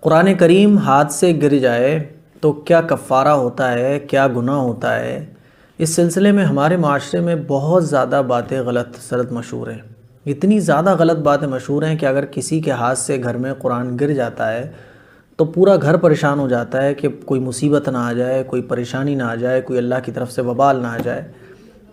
कुरान करीम हाथ से गिर जाए तो क्या कफ़ारा होता है, क्या गुनाह होता है। इस सिलसिले में हमारे माशरे में बहुत ज़्यादा बातें गलत सलत मशहूर हैं। इतनी ज़्यादा गलत बातें मशहूर हैं कि अगर किसी के हाथ से घर में कुरान गिर जाता है तो पूरा घर परेशान हो जाता है कि कोई मुसीबत ना आ जाए, कोई परेशानी ना आ जाए, कोई अल्लाह की तरफ से वबाल ना आ जाए,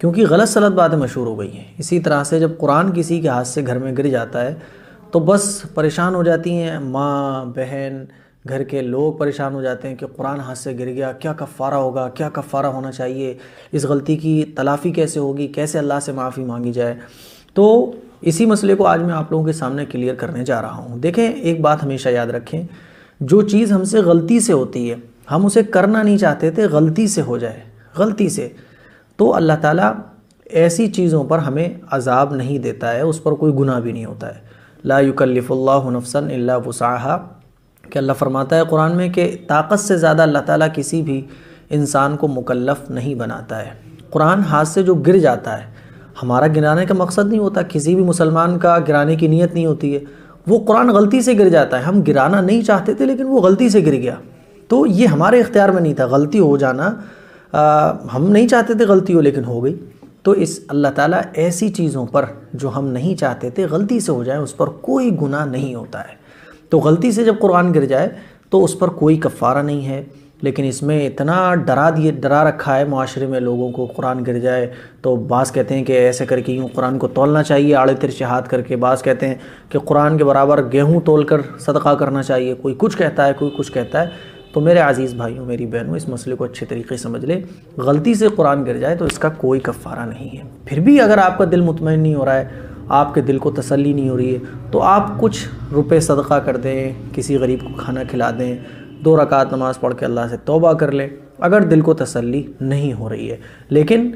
क्योंकि गलत सलत बातें मशहूर हो गई हैं। इसी तरह से जब कुरान किसी के हाथ से घर में गिर जाता है तो बस परेशान हो जाती हैं माँ बहन, घर के लोग परेशान हो जाते हैं कि कुरान हाथ से गिर गया, क्या कफ़ारा होगा, क्या कफ़ारा होना चाहिए, इस गलती की तलाफ़ी कैसे होगी, कैसे अल्लाह से माफ़ी मांगी जाए। तो इसी मसले को आज मैं आप लोगों के सामने क्लियर करने जा रहा हूँ। देखें, एक बात हमेशा याद रखें, जो चीज़ हमसे गलती से होती है, हम उसे करना नहीं चाहते थे, गलती से हो जाए, गलती से, तो अल्लाह ताला ऐसी चीज़ों पर हमें अज़ाब नहीं देता है, उस पर कोई गुनाह भी नहीं होता है। ला युकल्लिफुल्लाहु नफ्सन इल्ला वुसअहा, कि अल्लाह फरमाता है कुरान में कि ताकत से ज़्यादा अल्लाह ताला किसी भी इंसान को मुकल्लफ़ नहीं बनाता है। कुरान हाथ से जो गिर जाता है, हमारा गिराने का मकसद नहीं होता, किसी भी मुसलमान का गिराने की नीयत नहीं होती है, वो कुरान गलती से गिर जाता है। हम गिराना नहीं चाहते थे लेकिन वो गलती से गिर गया, तो ये हमारे इख्तियार में नहीं था, गलती हो जाना हम नहीं चाहते थे गलती हो, लेकिन हो गई। तो इस अल्लाह ताला ऐसी चीज़ों पर जो हम नहीं चाहते थे गलती से हो जाए, उस पर कोई गुनाह नहीं होता है। तो गलती से जब कुरान गिर जाए तो उस पर कोई कफ़ारा नहीं है। लेकिन इसमें इतना डरा रखा है माशरे में लोगों को, कुरान गिर जाए तो बाज़ कहते हैं कि ऐसे करके यूँ कुरान को तोलना चाहिए, आड़े तिरछे हाथ करके। बाज़ कहते हैं कि कुरान के बराबर गेहूँ तोल कर सदका करना चाहिए। कोई कुछ कहता है, कोई कुछ कहता है। तो मेरे अज़ीज़ भाइयों, मेरी बहनों, इस मसले को अच्छे तरीके से समझ ले। गलती से कुरान गिर जाए तो इसका कोई कफ़ारा नहीं है। फिर भी अगर आपका दिल मुतमईन नहीं हो रहा है, आपके दिल को तसल्ली नहीं हो रही है, तो आप कुछ रुपए सदका कर दें, किसी गरीब को खाना खिला दें, 2 रकात नमाज़ पढ़ के अल्लाह से तौबा कर लें, अगर दिल को तसल्ली नहीं हो रही है। लेकिन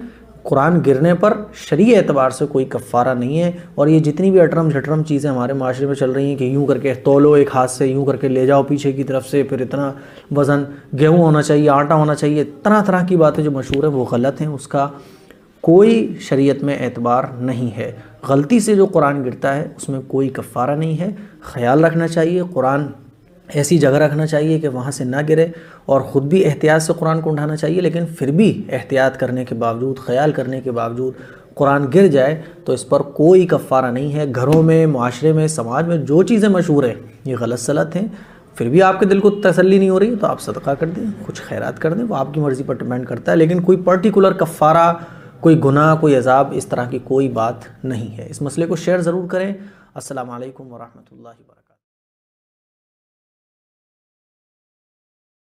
कुरान गिरने पर शरीय एतबार से कोई कफ़ारा नहीं है। और ये जितनी भी अटरम झटरम चीज़ें हमारे माशरे में चल रही हैं कि यूँ करके तोलो, एक हाथ से यूँ करके ले जाओ पीछे की तरफ से, फिर इतना वज़न गेहूँ होना चाहिए, आटा होना चाहिए, तरह तरह की बातें जो मशहूर हैं वो गलत हैं, उसका कोई शरीयत में एतबार नहीं है। गलती से जो कुरान गिरता है उसमें कोई कफ़ारा नहीं है। ख़याल रखना चाहिए, कुरान ऐसी जगह रखना चाहिए कि वहाँ से ना गिरे, और ख़ुद भी एहतियात से कुरान को उठाना चाहिए। लेकिन फिर भी एहतियात करने के बावजूद, ख़याल करने के बावजूद कुरान गिर जाए तो इस पर कोई कफ़ारा नहीं है। घरों में, माशरे में, समाज में जो चीज़ें मशहूर हैं ये गलत सलत हैं, फिर भी आपके दिल को तसल्ली नहीं हो रही तो आप सदका कर दें, कुछ खैरात कर दें, वो आपकी मर्ज़ी पर डिपेंड करता है। लेकिन कोई पर्टिकुलर कफ़ारा, कोई गुनाह, कोई अज़ाब, इस तरह की कोई बात नहीं है। इस मसले को शेयर ज़रूर करें। अस्सलामु अलैकुम व रहमतुल्लाहि व बरकातहू।